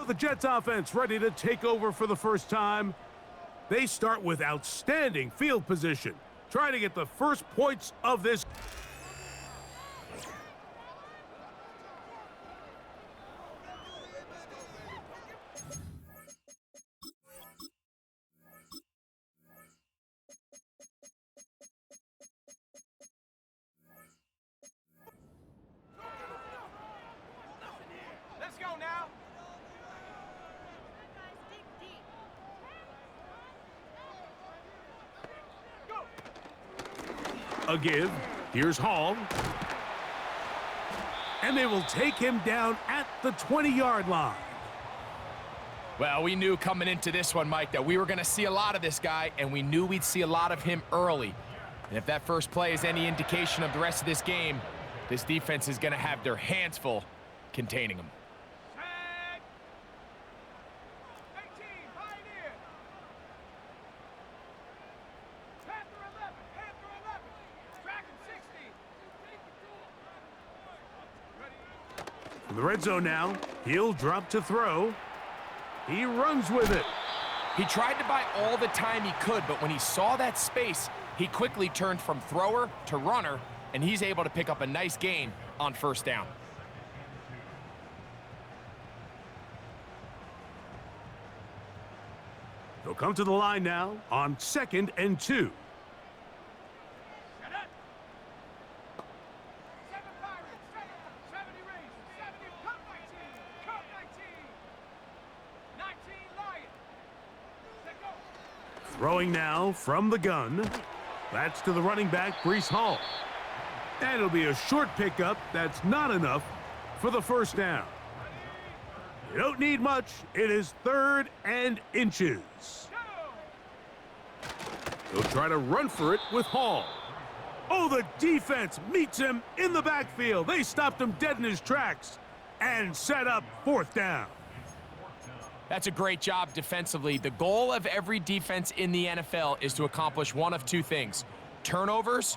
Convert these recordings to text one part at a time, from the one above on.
The Jets offense ready to take over for the first time. They start with outstanding field position, trying to get the first points of this. Let's go now. A give. Here's Hall. And they will take him down at the 20-yard line. Well, we knew coming into this one, Mike, that we were going to see a lot of this guy, and we knew we'd see a lot of him early. And if that first play is any indication of the rest of this game, this defense is going to have their hands full containing him. In the red zone now, he'll drop to throw. He runs with it. He tried to buy all the time he could, but when he saw that space, he quickly turned from thrower to runner, and he's able to pick up a nice gain on first down. They'll come to the line now on 2nd and 2. Throwing now from the gun. That's to the running back, Breece Hall. And it'll be a short pickup. That's not enough for the first down. You don't need much. It is 3rd and inches. They'll try to run for it with Hall. Oh, the defense meets him in the backfield. They stopped him dead in his tracks and set up 4th down. That's a great job defensively. The goal of every defense in the NFL is to accomplish one of two things: turnovers,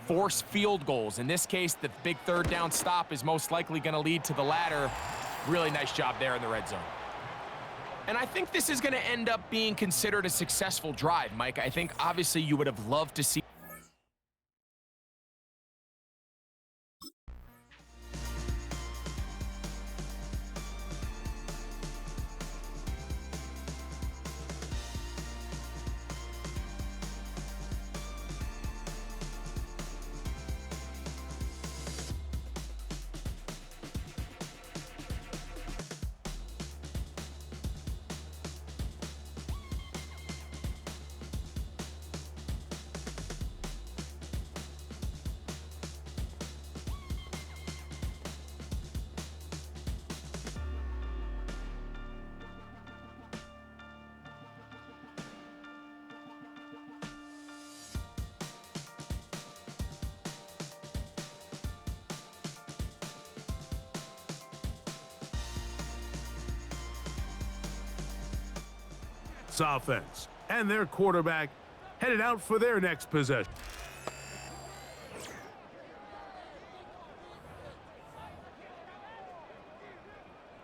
force field goals. In this case, the big 3rd down stop is most likely going to lead to the latter. Really nice job there in the red zone. And I think this is going to end up being considered a successful drive, Mike. I think obviously you would have loved to see offense, and their quarterback headed out for their next possession.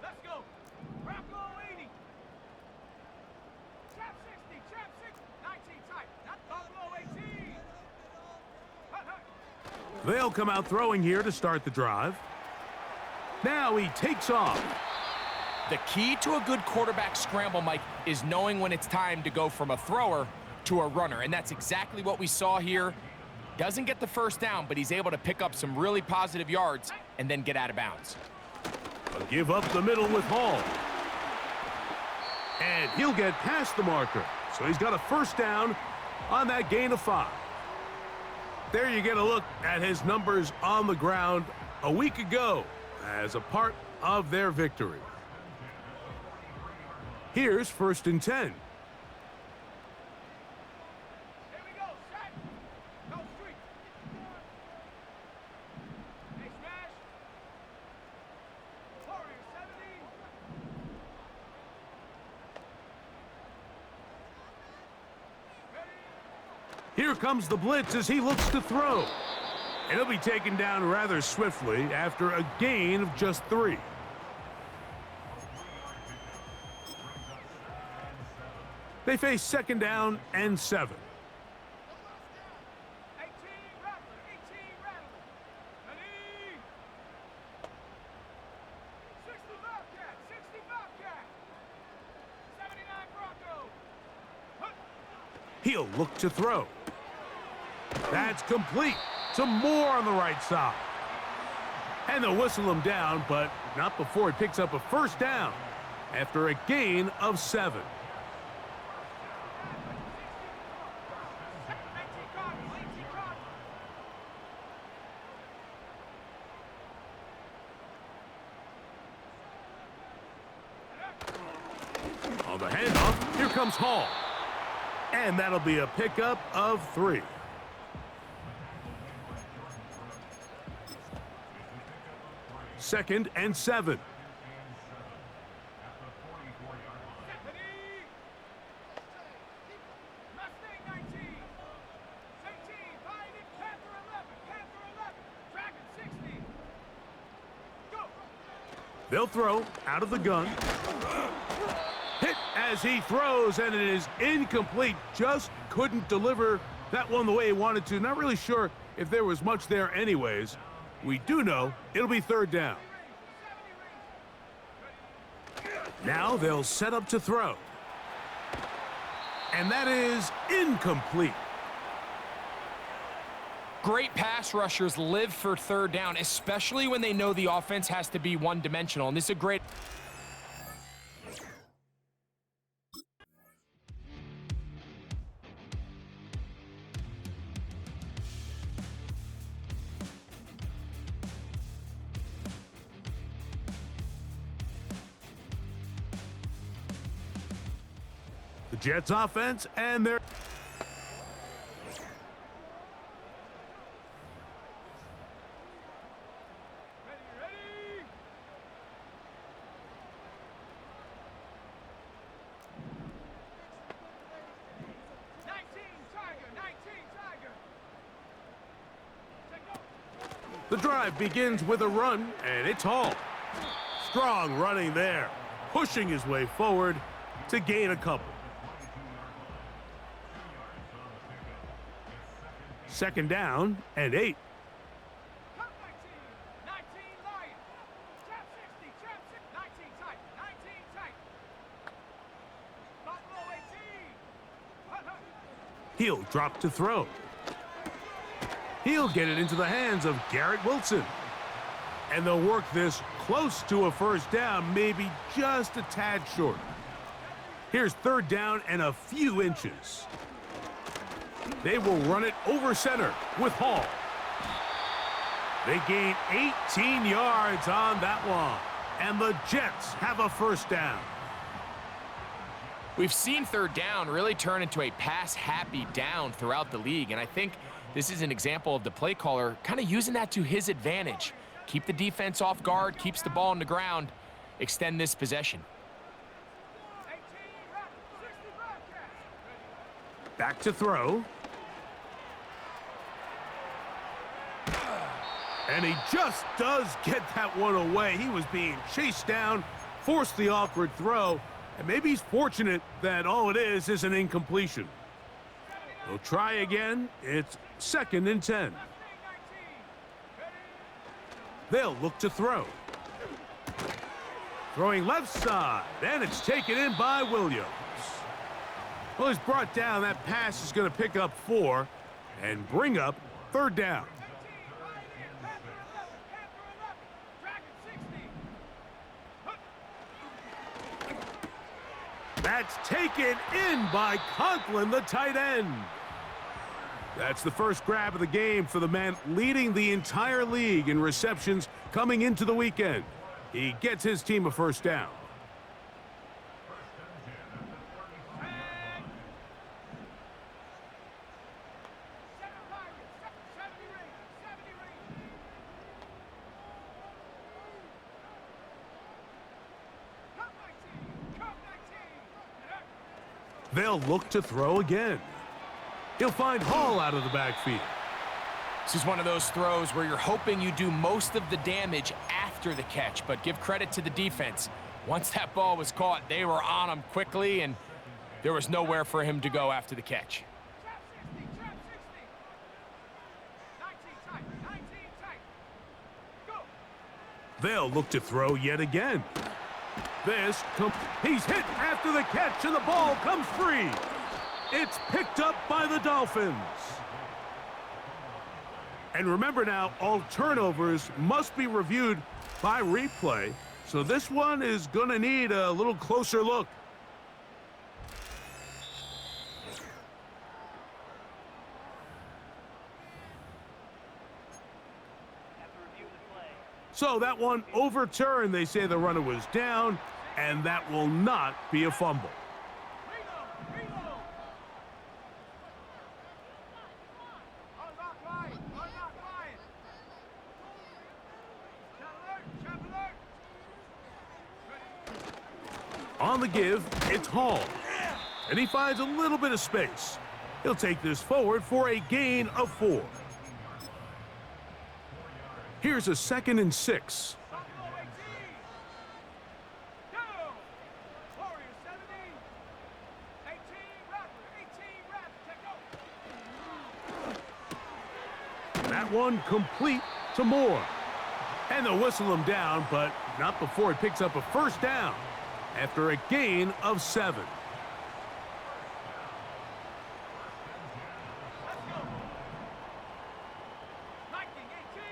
Let's go. Rock low 80. Trap 60, trap 60. 19 tight. Not low 18. They'll come out throwing here to start the drive. Now he takes off. the key to a good quarterback scramble, Mike, is knowing when it's time to go from a thrower to a runner, and that's exactly what we saw here. Doesn't get the first down, but he's able to pick up some really positive yards and then get out of bounds. A give up the middle with Hall. And he'll get past the marker. So he's got a first down on that gain of 5. There you get a look at his numbers on the ground a week ago as a part of their victory. Here's 1st and 10. Here we go, set. Go street. Hey, smash. Warrior 70. Here comes the blitz as he looks to throw. And he'll be taken down rather swiftly after a gain of just 3. They face second down and 7. 18 Rattler, 18 Rattler. Ready? 60 Bobcat, 60 Bobcat. 79 Bronco. Hup. He'll look to throw. That's complete. Some more on the right side. And they'll whistle him down, but not before he picks up a first down after a gain of 7. 19 Cardinals, 19 Cardinals. On the handoff, here comes Hall. And that'll be a pickup of 3. Second and 7. Mustang 19. 18, Biden, Panther 11, Panther 11. Dragon 60. Go. They'll throw out of the gun. Hit as he throws, and it is incomplete. Just couldn't deliver that one the way he wanted to. Not really sure if there was much there anyways. We do know it'll be third down. Now they'll set up to throw. And that is incomplete. Great pass rushers live for third down, especially when they know the offense has to be one-dimensional. And this is a great... The Jets offense and their... Ready? 19 Tiger, 19 Tiger. Take off. The drive begins with a run, and it's Hall. Strong running there, pushing his way forward to gain a couple. Second down and 8. Cup 19, 19 Lion. Trap 60, trap 6, 19 tight, 19 tight. Buffalo 18. Hut, hut. He'll drop to throw. He'll get it into the hands of Garrett Wilson. And they'll work this close to a first down, maybe just a tad short. Here's third down and a few inches. They will run it over center with Hall. They gain 18 yards on that one. And the Jets have a first down. We've seen third down really turn into a pass-happy down throughout the league, and I think this is an example of the play caller kind of using that to his advantage. Keep the defense off guard, keeps the ball on the ground, extend this possession. 18 Raptors, 60 Bobcats. Back to throw. And he just does get that one away. He was being chased down, forced the awkward throw, and maybe he's fortunate that all it is an incompletion. They'll try again. It's second and 10. Mustang 19. Ready? They'll look to throw. Throwing left side, and it's taken in by Williams. Well, he's brought down. That pass is going to pick up 4 and bring up third down. 18 Panther 11, Panther 11. Dragon 60. Hut. That's taken in by Conklin, the tight end. That's the first grab of the game for the man leading the entire league in receptions coming into the weekend. He gets his team a first down. They'll look to throw again. He'll find Hall out of the backfield. This is one of those throws where you're hoping you do most of the damage after the catch, but give credit to the defense. Once that ball was caught, they were on him quickly, and There was nowhere for him to go after the catch. Trap 60, trap 60. 19 tight, 19 tight. Go. They'll look to throw yet again. He's hit after the catch, and the ball comes free. It's picked up by the Dolphins. And remember now, all turnovers must be reviewed by replay, so this one is going to need a little closer look. So that one overturned. They say the runner was down, and that will not be a fumble. Reload, reload. Unlock line, unlock line. Trap alert, trap alert. On the give, it's Hall. And he finds a little bit of space. He'll take this forward for a gain of 4. Here's a 2nd and 6. Buffalo 18. Go. Warriors 70. 18 Raptors, 18 Raptors, take over. That one complete to Moore. And they'll whistle him down, but not before he picks up a first down after a gain of 7. Lightning 18.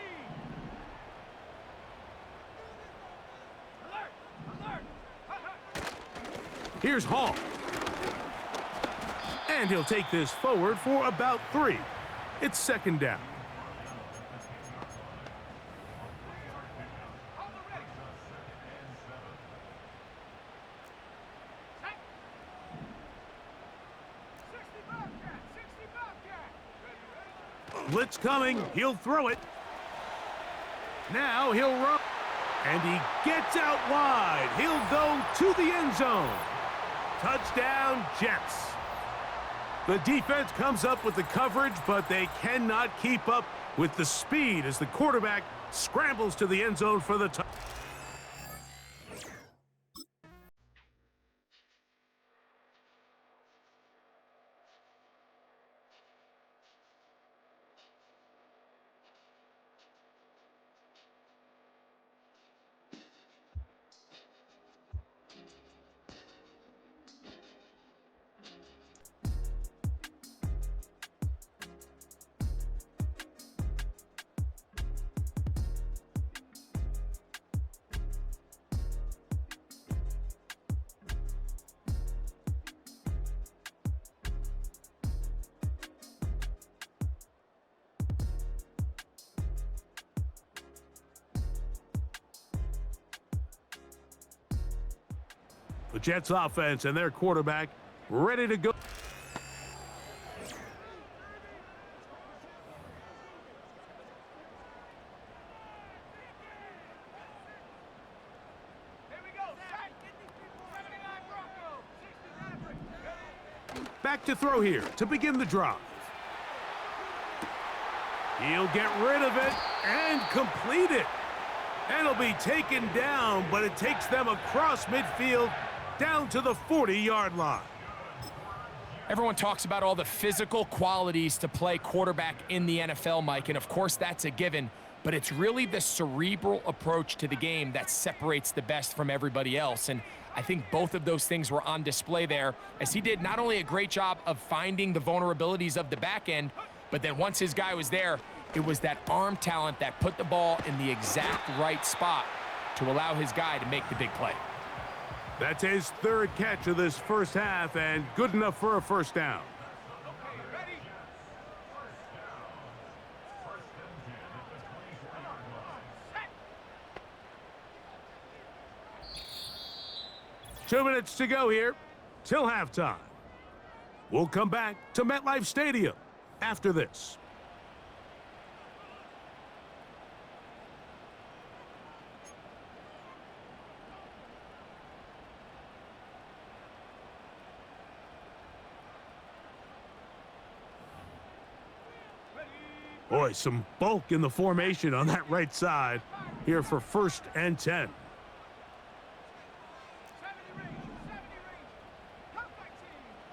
Alert, alert. Here's Hall. And he'll take this forward for about 3. It's 2nd down. Hold the ready. Set. 60 Bobcat, 60 Bobcat. Ready. Blitz coming. He'll throw it. Now he'll run. And he gets out wide. He'll go to the end zone. Touchdown, Jets. The defense comes up with the coverage, but they cannot keep up with the speed as the quarterback scrambles to the end zone for the touchdown. The Jets offense and their quarterback ready to go. Here we go. Set. 79 Broncos, 60 Mavericks. Back to throw here to begin the drive. He'll get rid of it and complete it. And it'll be taken down, but it takes them across midfield down to the 40-yard line. Everyone talks about all the physical qualities to play quarterback in the NFL, Mike, and of course that's a given, but it's really the cerebral approach to the game that separates the best from everybody else. And I think both of those things were on display there, as he did not only a great job of finding the vulnerabilities of the back end, but then once his guy was there, it was that arm talent that put the ball in the exact right spot to allow his guy to make the big play. That's his 3rd catch of this first half, and good enough for a first down. Okay, ready? Set. 2 minutes to go here till halftime. We'll come back to MetLife Stadium after this. Boy, some bulk in the formation on that right side here for 1st and 10. 70 range, 70 range. Halfback team.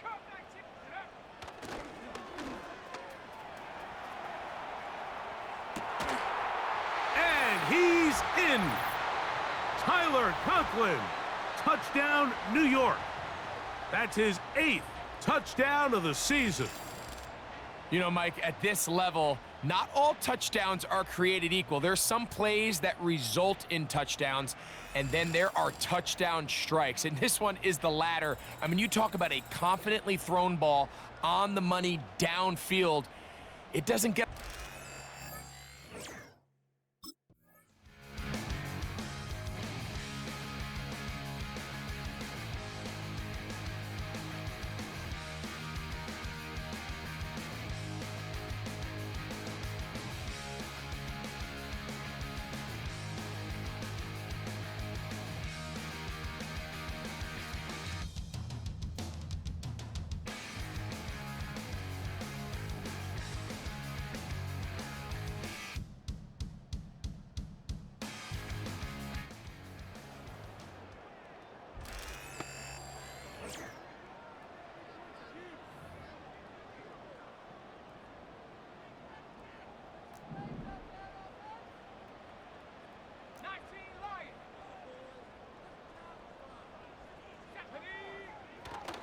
Tyler Conklin. Touchdown, New York. That's his 8th touchdown of the season. You know, Mike, at this level, not all touchdowns are created equal. There's some plays that result in touchdowns, and then there are touchdown strikes. And this one is the latter. I mean, you talk about a confidently thrown ball on the money downfield. It doesn't get...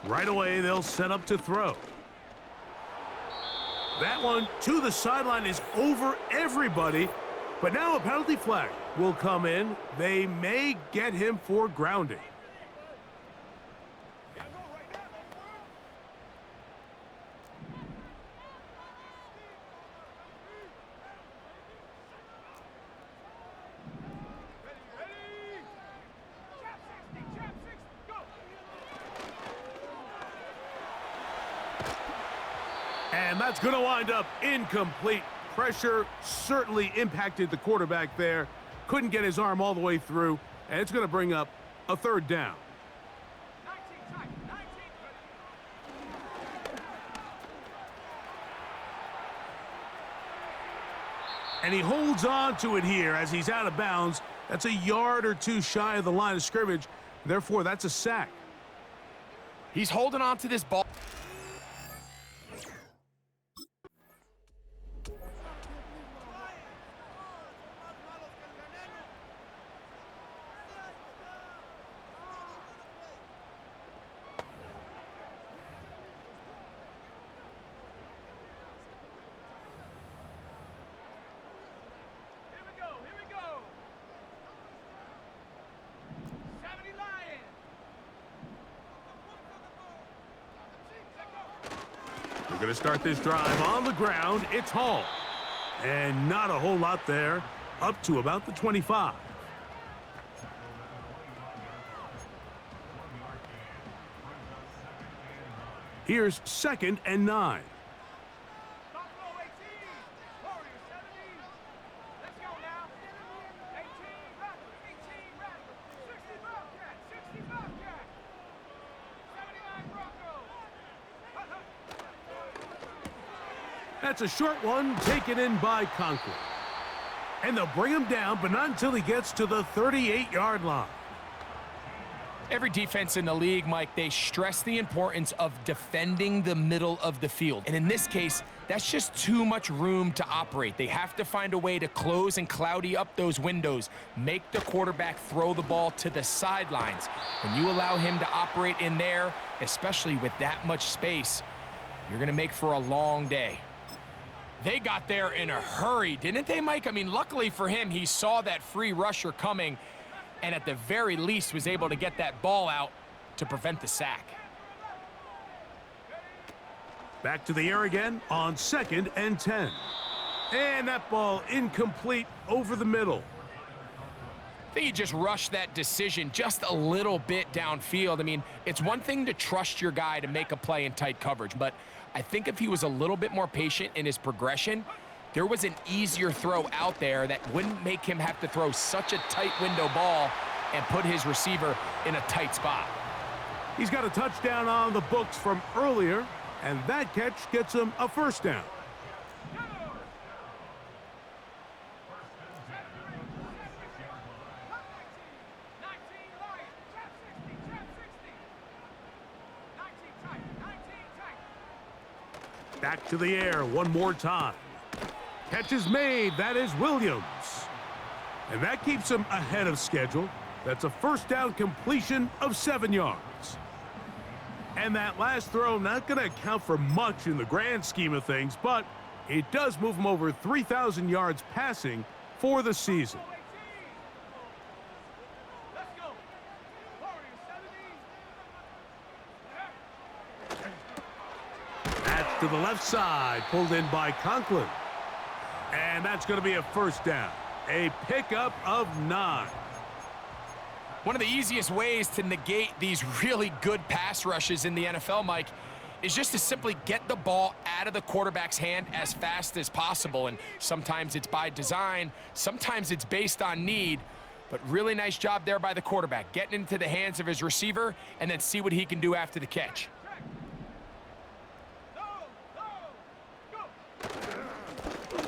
Right away, they'll set up to throw. That one to the sideline is over everybody, but now a penalty flag will come in. They may get him for grounding. And that's going to wind up incomplete. Pressure certainly impacted the quarterback there. Couldn't get his arm all the way through, and it's going to bring up a 3rd down. And he holds on to it here as he's out of bounds. That's a yard or 2 shy of the line of scrimmage. Therefore, that's a sack. He's holding on to this ball. We're going to start this drive on the ground. It's Hall. And not a whole lot there. Up to about the 25. Here's 2nd and 9. That's a short one taken in by Conklin. And they'll bring him down, but not until he gets to the 38-yard line. Every defense in the league, Mike, they stress the importance of defending the middle of the field. And in this case, that's just too much room to operate. They have to find a way to close and cloudy up those windows, make the quarterback throw the ball to the sidelines. When you allow him to operate in there, especially with that much space, you're going to make for a long day. They got there in a hurry, didn't they, Mike? I mean, luckily for him, he saw that free rusher coming and at the very least was able to get that ball out to prevent the sack. Back to the air again on 2nd and 10. And that ball incomplete over the middle. I think he just rushed that decision just a little bit downfield. I mean, it's one thing to trust your guy to make a play in tight coverage, but I think if he was a little bit more patient in his progression, there was an easier throw out there that wouldn't make him have to throw such a tight window ball and put his receiver in a tight spot. He's got a touchdown on the books from earlier, and that catch gets him a 1st down. Back to the air one more time. Catch is made. That is Williams. And that keeps him ahead of schedule. That's a first down completion of 7 yards. And that last throw not going to account for much in the grand scheme of things, but it does move him over 3,000 yards passing for the season. Let's go. Warriors 70. That's to the left side, pulled in by Conklin. And that's going to be a first down. A pickup of 9. One of the easiest ways to negate these really good pass rushes in the NFL, Mike, is just to simply get the ball out of the quarterback's hand as fast as possible. And sometimes it's by design, sometimes it's based on need, but really nice job there by the quarterback, getting into the hands of his receiver and then see what he can do after the catch.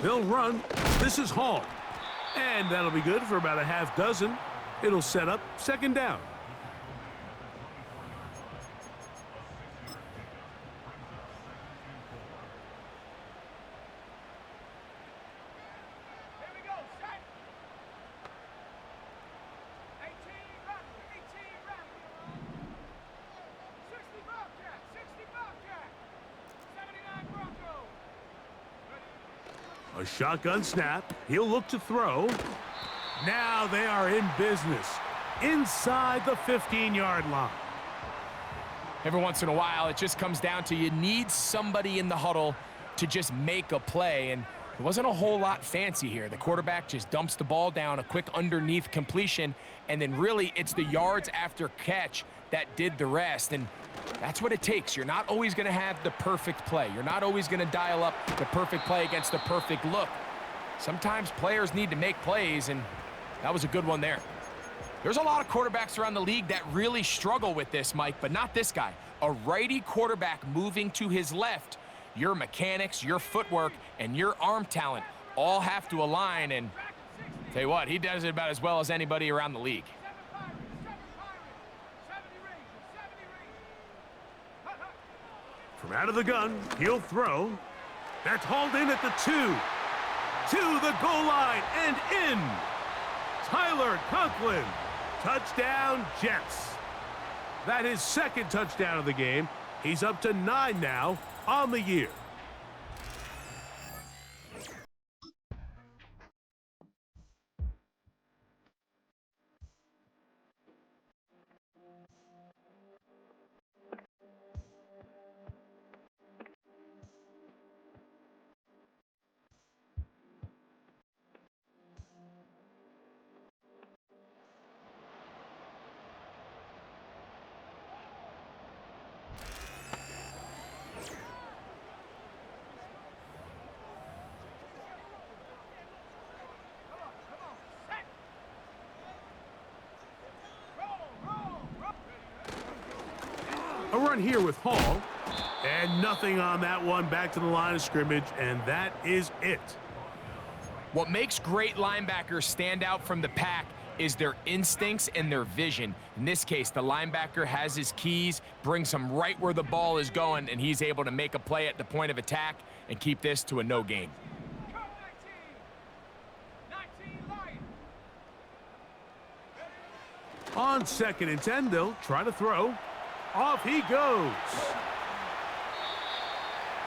They'll run. This is Hall. And that'll be good for about a half dozen. It'll set up second down. Here we go. Set. 18 run. 18 run. 60 Bobcat. 60 Bobcat. 79 Bronco. A shotgun snap. He'll look to throw. Now they are in business inside the 15-yard line. Every once in a while, it just comes down to you need somebody in the huddle to just make a play, and it wasn't a whole lot fancy here. The quarterback just dumps the ball down, a quick underneath completion, and then really it's the yards after catch that did the rest, and that's what it takes. You're not always going to have the perfect play. You're not always going to dial up the perfect play against the perfect look. Sometimes players need to make plays, and that was a good one there. There's a lot of quarterbacks around the league that really struggle with this, Mike, but not this guy. A righty quarterback moving to his left, your mechanics, your footwork, and your arm talent all have to align, and tell you what, he does it about as well as anybody around the league. 7 Pirates. 70 Rangers. 70 Rangers. From out of the gun, he'll throw. That's hauled in at the 2. To the goal line and in. Tyler Conklin. Touchdown, Jets. That is second touchdown of the game. He's up to 9 now on the year. A run here with Hall. And nothing on that one. Back to the line of scrimmage, and that is it. What makes great linebackers stand out from the pack is their instincts and their vision. In this case, the linebacker has his keys, brings him right where the ball is going, and he's able to make a play at the point of attack and keep this to a no gain. Come 19. 19 Lions. On 2nd and 10, they'll try to throw. Off he goes.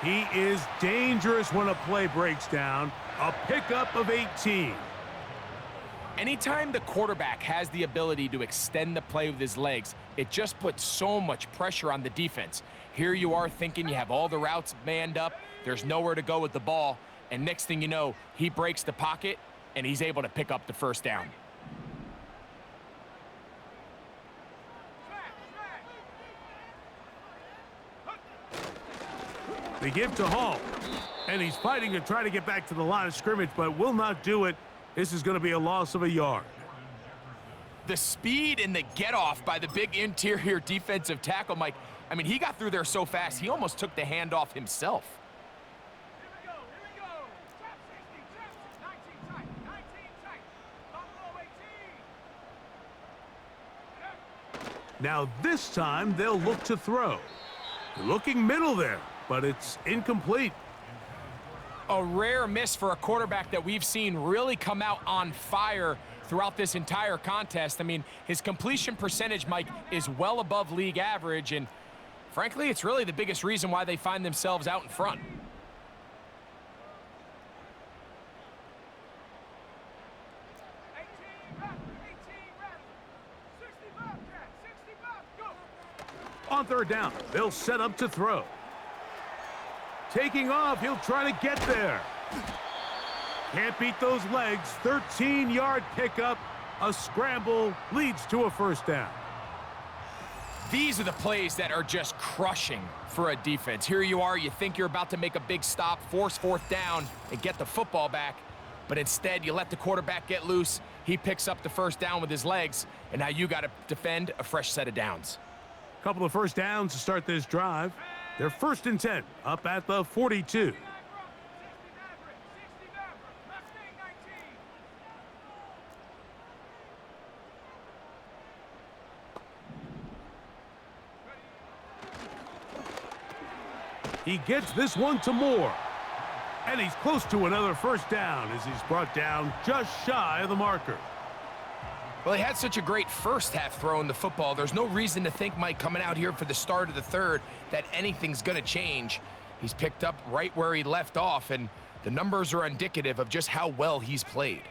He is dangerous when a play breaks down. A pickup of 18. Anytime the quarterback has the ability to extend the play with his legs, it just puts so much pressure on the defense. Here you are thinking you have all the routes manned up, there's nowhere to go with the ball, and next thing you know, he breaks the pocket, and he's able to pick up the first down. They give to Hall. And he's fighting to try to get back to the line of scrimmage, but will not do it. This is going to be a loss of a yard. The speed and the get-off by the big interior defensive tackle, Mike, I mean, he got through there so fast, he almost took the handoff himself. Here we go. Trap 60, trap 19 tight, 19 tight. Buffalo 18. Now this time they'll look to throw. Looking middle there, but it's incomplete. A rare miss for a quarterback that we've seen really come out on fire throughout this entire contest. I mean, his completion percentage, Mike, is well above league average, and frankly, it's really the biggest reason why they find themselves out in front. 65, Cat, 65, go! On third down, they'll set up to throw. Taking off, he'll try to get there. Can't beat those legs. 13-yard pickup. A scramble leads to a first down. These are the plays that are just crushing for a defense. Here you are, you think you're about to make a big stop, force fourth down, and get the football back, but instead you let the quarterback get loose. He picks up the first down with his legs, and now you got to defend a fresh set of downs. Couple of first downs to start this drive. They're 1st and 10, up at the 42. 60 Mustang 19. He gets this one to Moore. And he's close to another first down as he's brought down just shy of the marker. Well, he had such a great first half throwing the football. There's no reason to think, Mike, coming out here for the start of the third, that anything's going to change. He's picked up right where he left off, and the numbers are indicative of just how well he's played.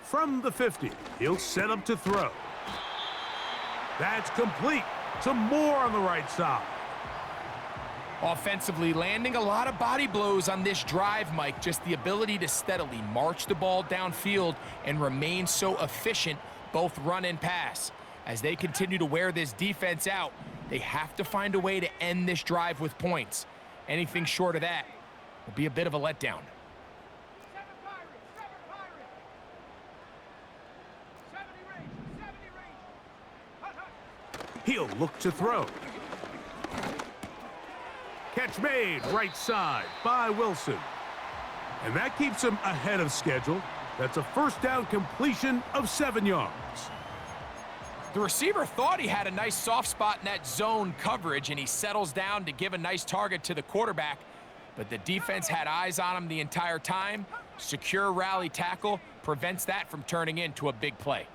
From the 50, he'll set up to throw. That's complete to Moore on the right side. Offensively, landing a lot of body blows on this drive, Mike. Just the ability to steadily march the ball downfield and remain so efficient, both run and pass. As they continue to wear this defense out, they have to find a way to end this drive with points. Anything short of that will be a bit of a letdown. 7 Pirates, 70 range, 70 range. Hut, hut. He'll look to throw. Catch made right side by Wilson. And that keeps him ahead of schedule. That's a first down completion of 7 yards. The receiver thought he had a nice soft spot in that zone coverage, and he settles down to give a nice target to the quarterback. But the defense had eyes on him the entire time. Secure rally tackle prevents that from turning into a big play.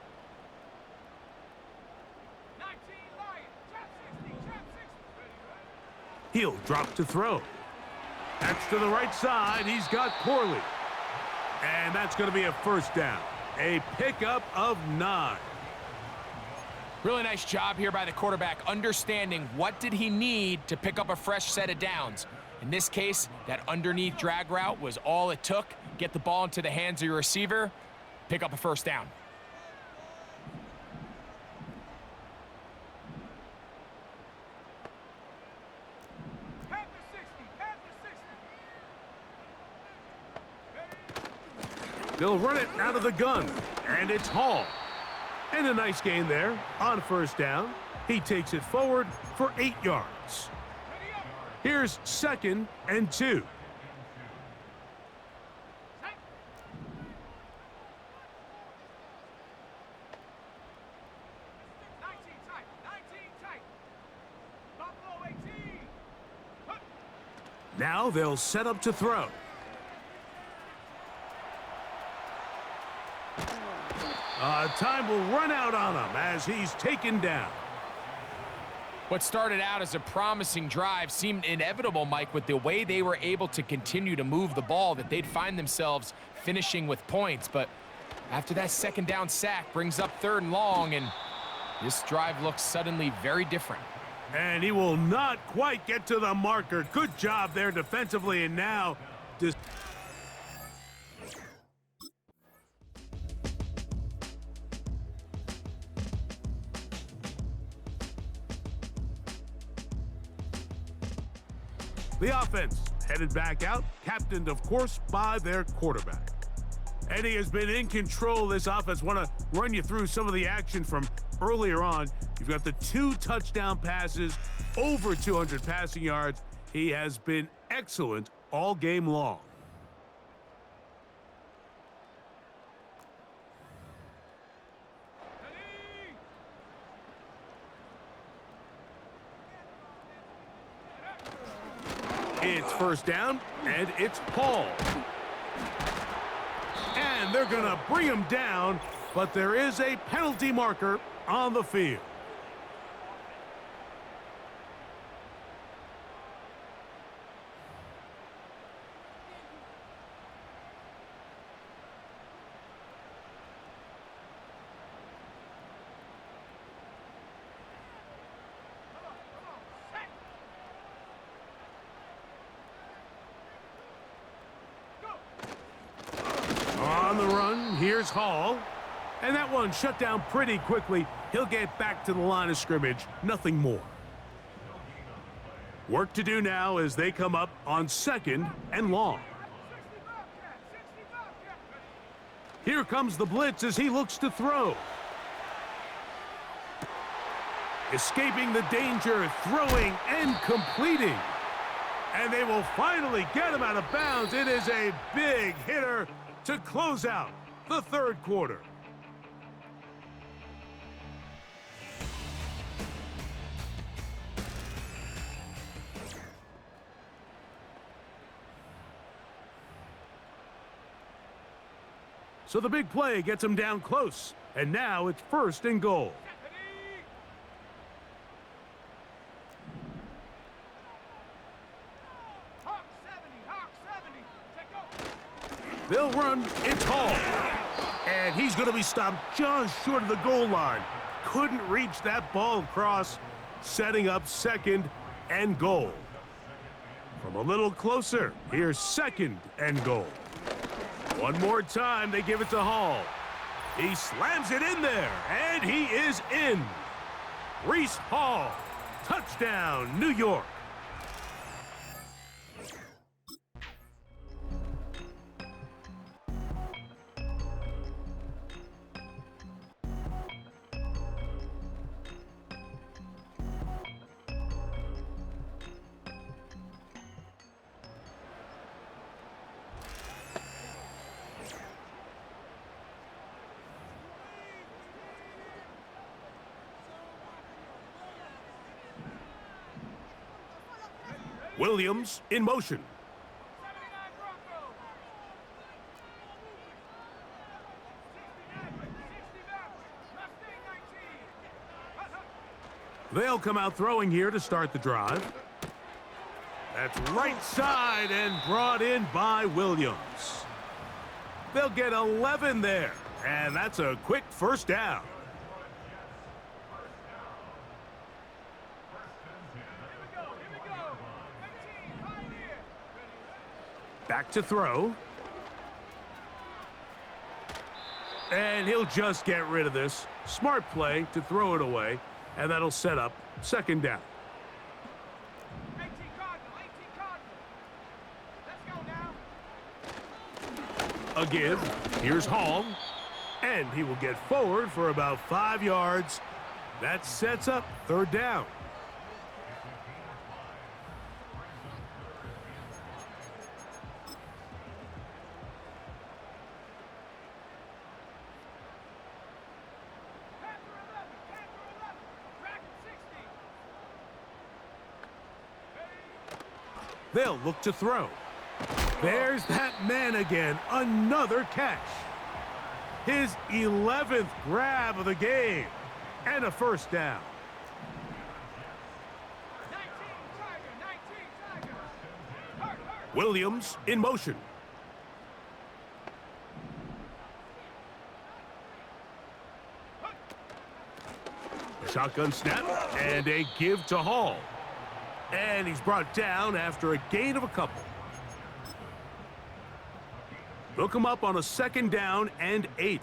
19 Lion, trap 60, trap 60. He'll drop to throw. That's to the right side. He's got Corley. And that's going to be a first down. A pickup of 9. Really nice job here by the quarterback, understanding what did he need to pick up a fresh set of downs. In this case, that underneath drag route was all it took. Get the ball into the hands of your receiver, pick up a first down. Panther 60, Panther 60. They'll run it out of the gun. And it's Hall. And a nice gain there on first down. He takes it forward for 8 yards. Here's 2nd and 2. Set. 19 tight, 19 tight. Buffalo 18. Hut. Now they'll set up to throw. Time will run out on him as he's taken down. What started out as a promising drive seemed inevitable, Mike, with the way they were able to continue to move the ball, that they'd find themselves finishing with points. But after that second down sack brings up 3rd and long, and this drive looks suddenly very different. And he will not quite get to the marker. Good job there defensively, and now the offense headed back out, captained, of course, by their quarterback. And he has been in control of this offense. Want to run you through some of the action from earlier on. You've got the 2 touchdown passes, over 200 passing yards. He has been excellent all game long. Ready. It's first down, and it's Hall. And they're going to bring him down, but there is a penalty marker on the field. On the run, here's Hall. And that one shut down pretty quickly. He'll get back to the line of scrimmage, nothing more. Work to do now as they come up on 2nd and long. Here comes the blitz as he looks to throw. Escaping the danger, throwing and completing. And they will finally get him out of bounds. It is a big hitter to close out the 3rd quarter. So the big play gets him down close, and now it's 1st and goal. They'll run, it's Hall. And he's going to be stopped just short of the goal line. Couldn't reach that ball across, setting up 2nd and goal. From a little closer, here's 2nd and goal. One more time, they give it to Hall. He slams it in there, and he is in. Breece Hall, touchdown, New York. Williams in motion. They'll come out throwing here to start the drive. That's right side and brought in by Williams. They'll get 11 there, and that's a quick 1st down. Back to throw. And he'll just get rid of this. Smart play to throw it away, and that'll set up 2nd down. 18 Cardinal. Let's go now. A give. Here's Hall. And he will get forward for about 5 yards. That sets up 3rd down. They'll look to throw. There's that man again. Another catch. His 11th grab of the game. And a 1st down. 19 Tiger. Williams in motion. A shotgun snap and a give to Hall. And he's brought down after a gain of a couple. They'll come up on a 2nd down and 8.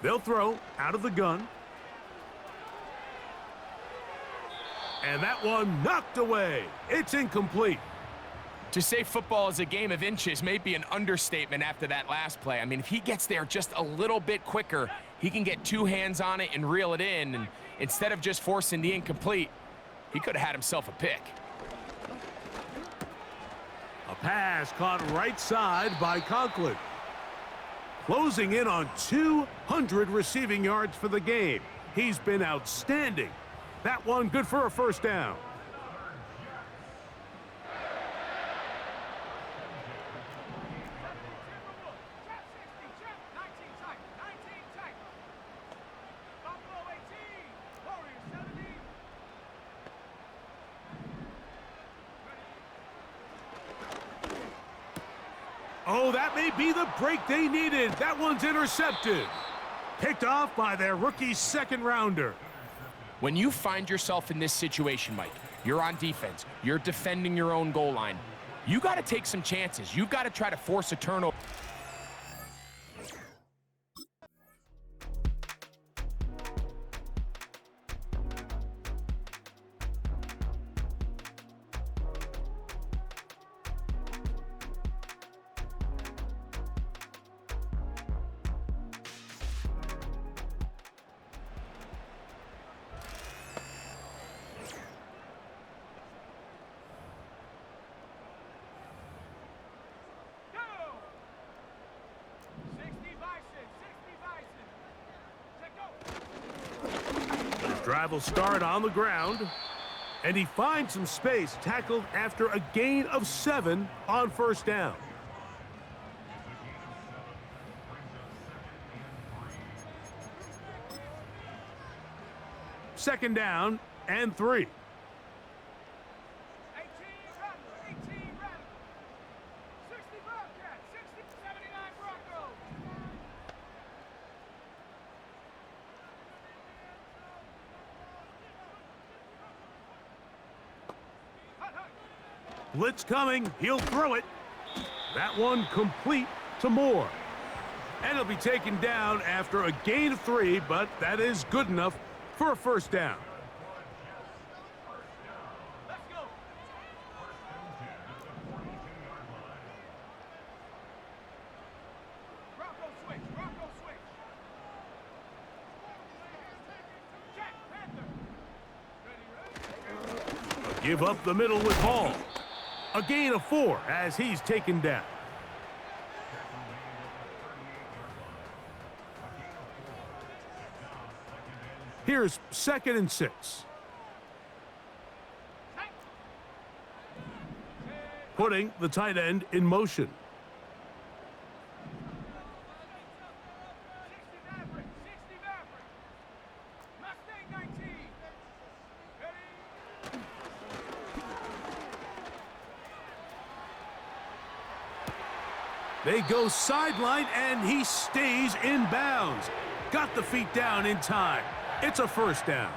They'll throw out of the gun. And that one knocked away. It's incomplete. To say football is a game of inches may be an understatement after that last play. I mean, if he gets there just a little bit quicker, he can get 2 hands on it and reel it in. And instead of just forcing the incomplete, he could have had himself a pick. A pass caught right side by Conklin. Closing in on 200 receiving yards for the game. He's been outstanding. That one good for a first down. Trap 60, trap 19 tight, 19 tight. Buffalo 18, Warriors 70. Oh, that may be the break they needed. That one's intercepted. Picked off by their rookie second rounder. When you find yourself in this situation, Mike, you're on defense, you're defending your own goal line, you got to take some chances. You've got to try to force a turnover. Go! 60 Bison, 60 Bison. Check go. His drive will start on the ground. And he finds some space, tackled after a gain of 7 on first down. Second down and 3. 18 Rattler, 18 Rattler. 60 Bobcats, 60, 79 Broncos. Hut, hut. Blitz coming. He'll throw it. That one complete to Moore. And he'll be taken down after a gain of 3, but that is good enough for a first down. Let's go. Bronco switch, Bronco switch. Jack Panther. Ready. Give up the middle with Hall. A gain of 4 as he's taken down. Here's 2nd and 6. Putting the tight end in motion. 60 Maverick, 60 Maverick. Mustang 19. Ready. They go sideline, and he stays in bounds. Got the feet down in time. It's a first down.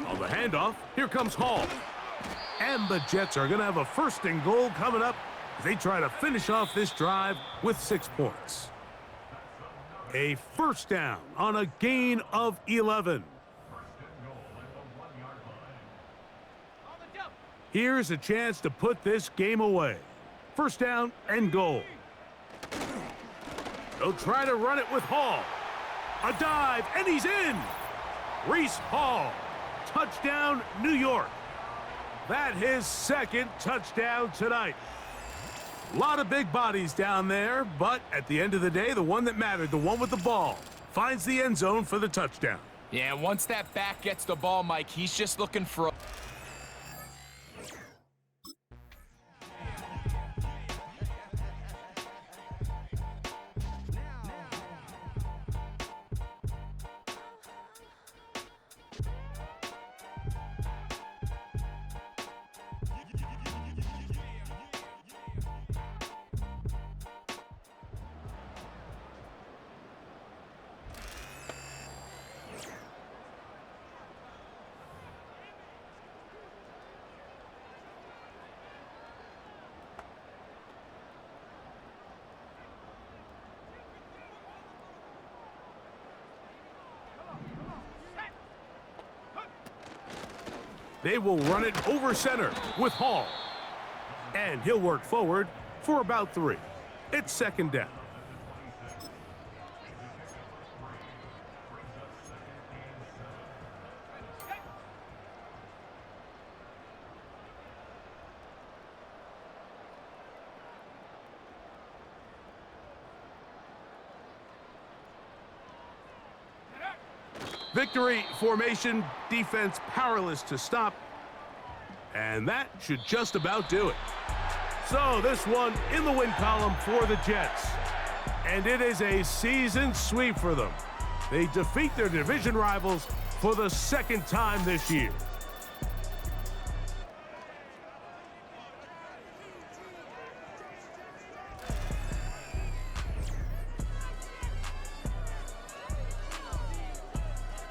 On the handoff, here comes Hall. And the Jets are going to have a 1st and goal coming up as they try to finish off this drive with 6 points. A first down on a gain of 11. On the jump. Here's a chance to put this game away. First down and goal. They'll try to run it with Hall. A dive, and he's in. Breece Hall. Touchdown, New York. That his 2nd touchdown tonight. A lot of big bodies down there, but at the end of the day, the one that mattered, the one with the ball, finds the end zone for the touchdown. Yeah, once that back gets the ball, Mike, he's just looking for a... They will run it over center with Hall. And he'll work forward for about 3. It's 2nd down. Victory formation, defense powerless to stop. And that should just about do it. So this one in the win column for the Jets. And it is a season sweep for them. They defeat their division rivals for the second time this year.